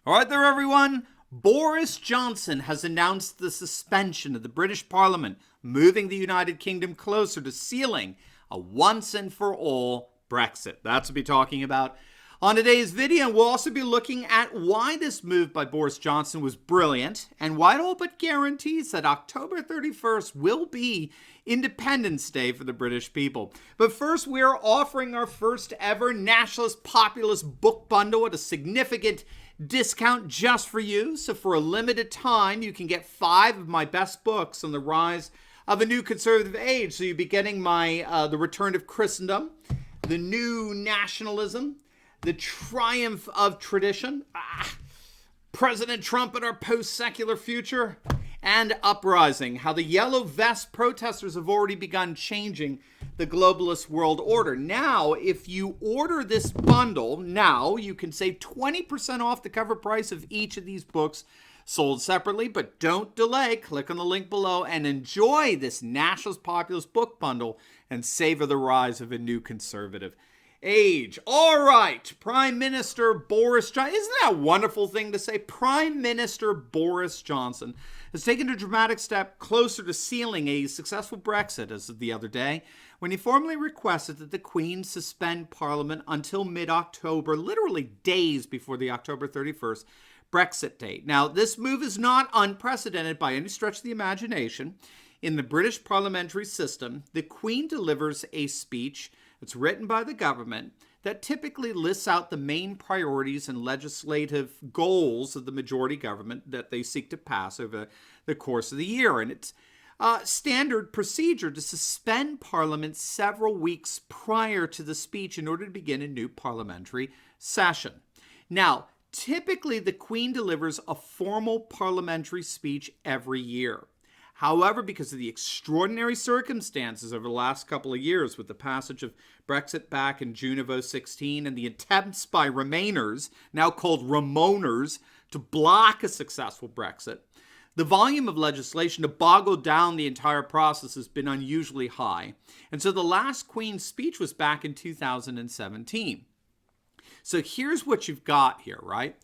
All right there, everyone. Boris Johnson has announced the suspension of the British Parliament, moving the United Kingdom closer to sealing a once-and-for-all Brexit. That's what we'll be talking about on today's video. We'll also be looking at why this move by Boris Johnson was brilliant and why it all but guarantees that October 31st will be Independence Day for the British people. But first, we are offering our first ever Nationalist Populist book bundle at a significant discount just for you. So for a limited time, you can get 5 of my best books on the rise of a new conservative age. So you'll be getting my The Return of Christendom, The New Nationalism, The Triumph of Tradition, President Trump and Our Post-Secular Future, and Uprising, how the Yellow Vest protesters have already begun changing the globalist world order. Now, if you order this bundle now, you can save 20% off the cover price of each of these books sold separately. But don't delay. Click on the link below and enjoy this Nationalist Populist book bundle and savor the rise of a new conservative age. All right, Prime Minister Boris Johnson. Isn't that a wonderful thing to say? Prime Minister Boris Johnson has taken a dramatic step closer to sealing a successful Brexit as of the other day, when he formally requested that the Queen suspend Parliament until mid-October, literally days before the October 31st Brexit date. Now, this move is not unprecedented by any stretch of the imagination. In the British parliamentary system, the Queen delivers a speech that's written by the government that typically lists out the main priorities and legislative goals of the majority government that they seek to pass over the course of the year. And it's standard procedure to suspend Parliament several weeks prior to the speech in order to begin a new parliamentary session. Now, typically the Queen delivers a formal parliamentary speech every year. However, because of the extraordinary circumstances over the last couple of years with the passage of Brexit back in June of 2016 and the attempts by Remainers, now called Remoaners, to block a successful Brexit, the volume of legislation to boggle down the entire process has been unusually high. And so the last Queen's speech was back in 2017. So here's what you've got here, right?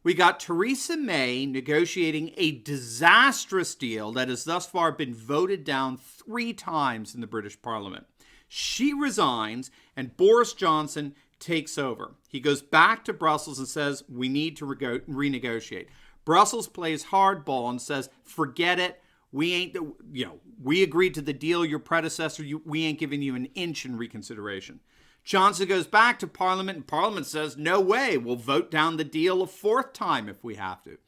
We got Theresa May negotiating a disastrous deal that has thus far been voted down 3 times in the British Parliament. She resigns and Boris Johnson takes over. He goes back to Brussels and says, we need to renegotiate. Brussels plays hardball and says, forget it. We agreed to the deal, your predecessor, we ain't giving you an inch in reconsideration. Johnson goes back to Parliament, and Parliament says, no way, we'll vote down the deal a 4th time if we have to.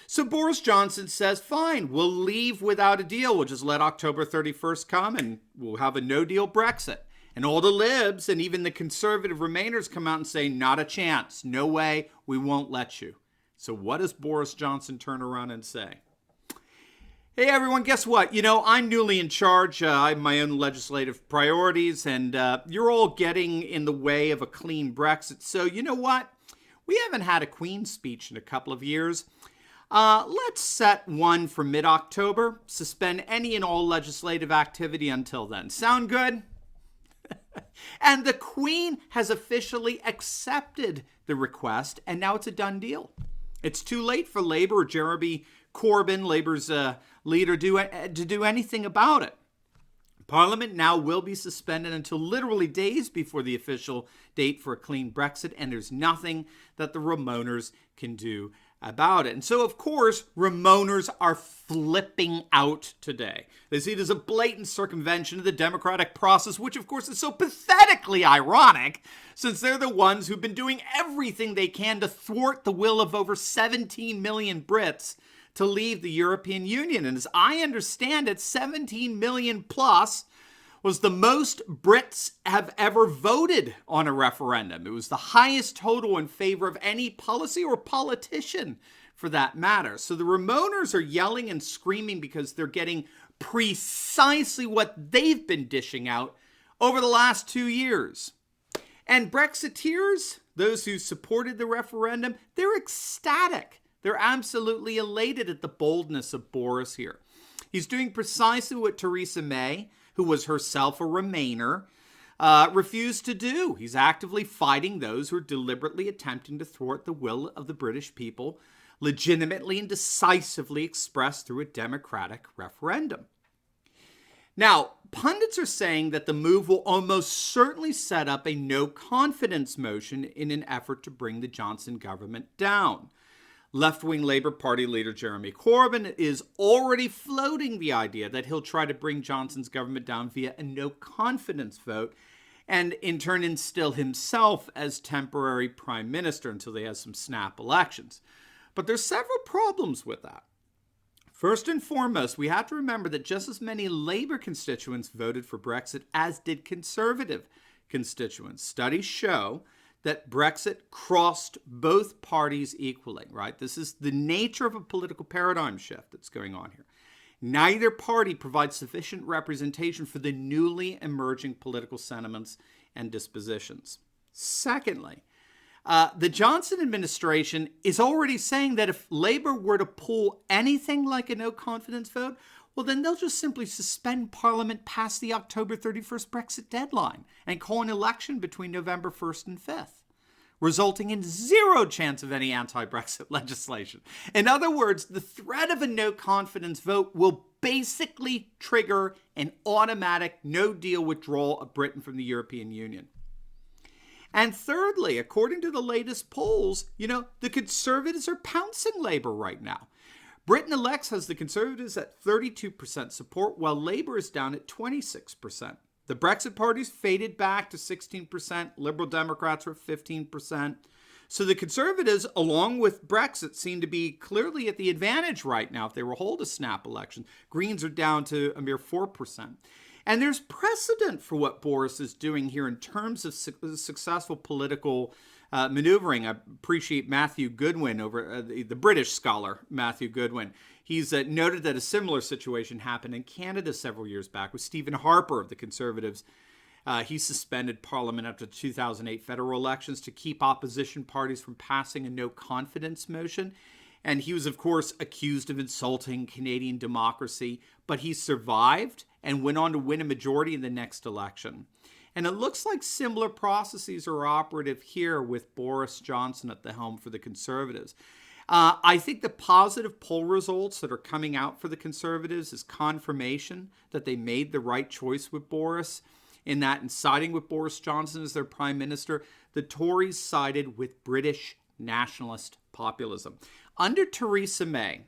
So Boris Johnson says, fine, we'll leave without a deal. We'll just let October 31st come, and we'll have a no-deal Brexit. And all the libs and even the conservative Remainers come out and say, not a chance, no way, we won't let you. So what does Boris Johnson turn around and say? Hey everyone, guess what? I'm newly in charge. I have my own legislative priorities, and you're all getting in the way of a clean Brexit. So you know what? We haven't had a Queen's speech in a couple of years. Let's set one for mid-October. Suspend any and all legislative activity until then. Sound good? And the Queen has officially accepted the request, and now it's a done deal. It's too late for Labour or Jeremy Corbyn, Labour's leader, to do anything about it. Parliament now will be suspended until literally days before the official date for a clean Brexit, and there's nothing that the Remoaners can do about it. And so, of course, Remoaners are flipping out today. They see it as a blatant circumvention of the democratic process, which, of course, is so pathetically ironic, since they're the ones who've been doing everything they can to thwart the will of over 17 million Brits to leave the European Union. And as I understand it, 17 million plus was the most Brits have ever voted on a referendum. It was the highest total in favor of any policy or politician, for that matter. So the Remoaners are yelling and screaming because they're getting precisely what they've been dishing out over the last 2 years. And Brexiteers, those who supported the referendum, they're ecstatic. They're absolutely elated at the boldness of Boris here. He's doing precisely what Theresa May, who was herself a Remainer, refused to do. He's actively fighting those who are deliberately attempting to thwart the will of the British people, legitimately and decisively expressed through a democratic referendum. Now, pundits are saying that the move will almost certainly set up a no-confidence motion in an effort to bring the Johnson government down. Left-wing Labour Party leader Jeremy Corbyn is already floating the idea that he'll try to bring Johnson's government down via a no-confidence vote and in turn instill himself as temporary prime minister until they have some snap elections. But there's several problems with that. First and foremost, we have to remember that just as many Labour constituents voted for Brexit as did Conservative constituents. Studies show that Brexit crossed both parties equally, right? This is the nature of a political paradigm shift that's going on here. Neither party provides sufficient representation for the newly emerging political sentiments and dispositions. Secondly, the Johnson administration is already saying that if Labour were to pull anything like a no-confidence vote, well, then they'll just simply suspend Parliament past the October 31st Brexit deadline and call an election between November 1st and 5th, resulting in zero chance of any anti-Brexit legislation. In other words, the threat of a no-confidence vote will basically trigger an automatic no-deal withdrawal of Britain from the European Union. And thirdly, according to the latest polls, the Conservatives are pouncing Labour right now. Britain Elects has the Conservatives at 32% support, while Labour is down at 26%. The Brexit party's faded back to 16%. Liberal Democrats are at 15%. So the Conservatives, along with Brexit, seem to be clearly at the advantage right now if they were to hold a snap election. Greens are down to a mere 4%. And there's precedent for what Boris is doing here in terms of successful political maneuvering. I appreciate Matthew Goodwin, over the British scholar Matthew Goodwin. He's noted that a similar situation happened in Canada several years back with Stephen Harper of the Conservatives. He suspended Parliament after the 2008 federal elections to keep opposition parties from passing a no-confidence motion. And he was, of course, accused of insulting Canadian democracy, but he survived and went on to win a majority in the next election. And it looks like similar processes are operative here with Boris Johnson at the helm for the Conservatives. I think the positive poll results that are coming out for the Conservatives is confirmation that they made the right choice with Boris, in that in siding with Boris Johnson as their prime minister, the Tories sided with British nationalist populism. Under Theresa May,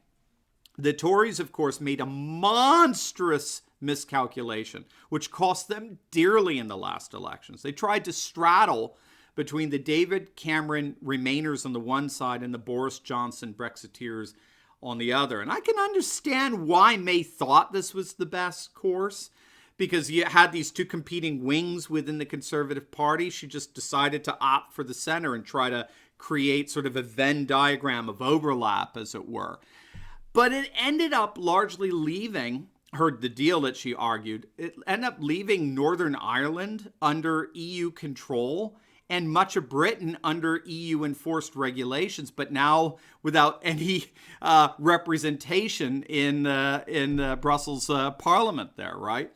the Tories, of course, made a monstrous miscalculation, which cost them dearly in the last elections. They tried to straddle between the David Cameron Remainers on the one side and the Boris Johnson Brexiteers on the other. And I can understand why May thought this was the best course, because you had these two competing wings within the Conservative Party. She just decided to opt for the center and try to create sort of a Venn diagram of overlap, as it were. But it ended up largely leaving the deal that she argued. It ended up leaving Northern Ireland under EU control and much of Britain under EU enforced regulations, but now without any representation in Brussels Parliament there, right?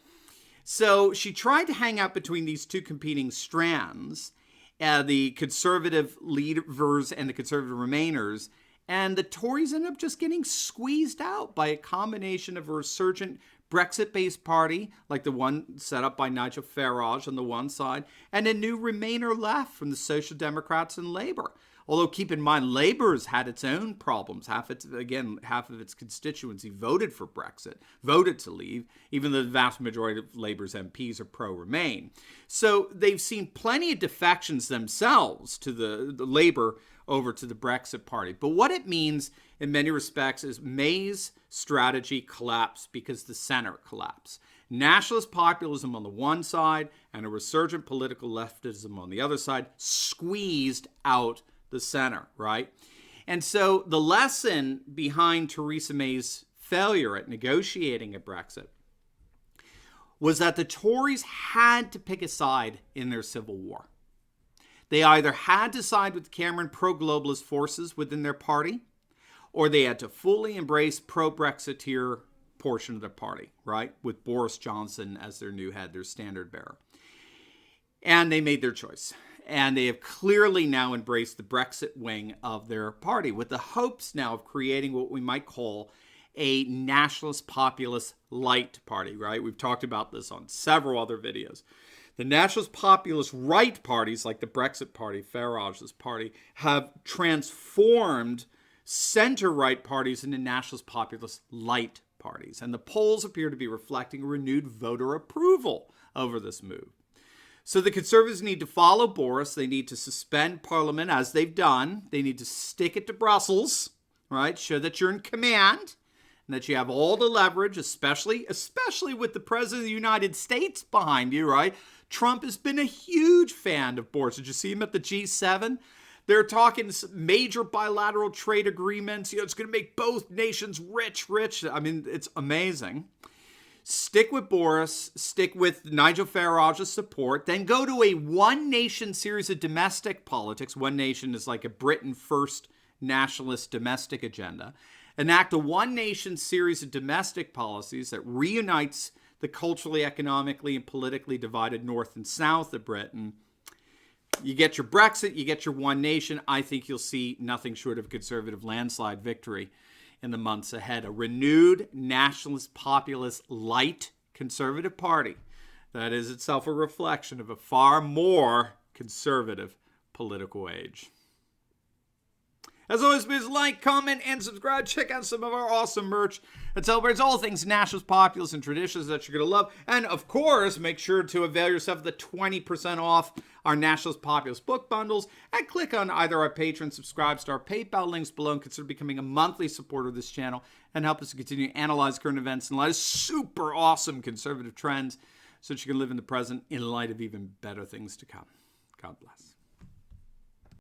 So she tried to hang out between these two competing strands, the Conservative leaders and the Conservative Remainers, and the Tories ended up just getting squeezed out by a combination of a resurgent Brexit-based party, like the one set up by Nigel Farage on the one side, and a new Remainer left from the Social Democrats and Labour. Although keep in mind, Labour's had its own problems. Half of its constituency voted for Brexit, voted to leave, even though the vast majority of Labour's MPs are pro-Remain. So they've seen plenty of defections themselves to the Labour over to the Brexit party. But what it means in many respects is May's strategy collapsed because the center collapsed. Nationalist populism on the one side and a resurgent political leftism on the other side squeezed out the center, right? And so the lesson behind Theresa May's failure at negotiating a Brexit was that the Tories had to pick a side in their civil war. They either had to side with the Cameron pro-globalist forces within their party, or they had to fully embrace pro-Brexiteer portion of the party, right? With Boris Johnson as their new head, their standard bearer. And they made their choice. And they have clearly now embraced the Brexit wing of their party with the hopes now of creating what we might call a nationalist populist light party, right? We've talked about this on several other videos. The nationalist populist right parties, like the Brexit party, Farage's party, have transformed center-right parties into nationalist populist light parties. And the polls appear to be reflecting renewed voter approval over this move. So the Conservatives need to follow Boris. They need to suspend Parliament, as they've done. They need to stick it to Brussels, right? Show that you're in command and that you have all the leverage, especially with the President of the United States behind you, right? Trump has been a huge fan of Boris. Did you see him at the G7? They're talking major bilateral trade agreements. It's going to make both nations rich. I mean, it's amazing. Stick with Boris, stick with Nigel Farage's support, then go to a one-nation series of domestic politics. One nation is like a Britain first nationalist domestic agenda. Enact a one-nation series of domestic policies that reunites the culturally, economically, and politically divided North and South of Britain. You get your Brexit, you get your one nation. I think you'll see nothing short of a conservative landslide victory in the months ahead. A renewed nationalist, populist, light conservative party that is itself a reflection of a far more conservative political age. As always, please like, comment, and subscribe. Check out some of our awesome merch that celebrates all things nationalist, populist, and traditions that you're going to love. And, of course, make sure to avail yourself of the 20% off our nationalist, populist book bundles. And click on either our Patreon, subscribe to our PayPal links below, and consider becoming a monthly supporter of this channel and help us to continue to analyze current events in light of super awesome conservative trends so that you can live in the present in light of even better things to come. God bless.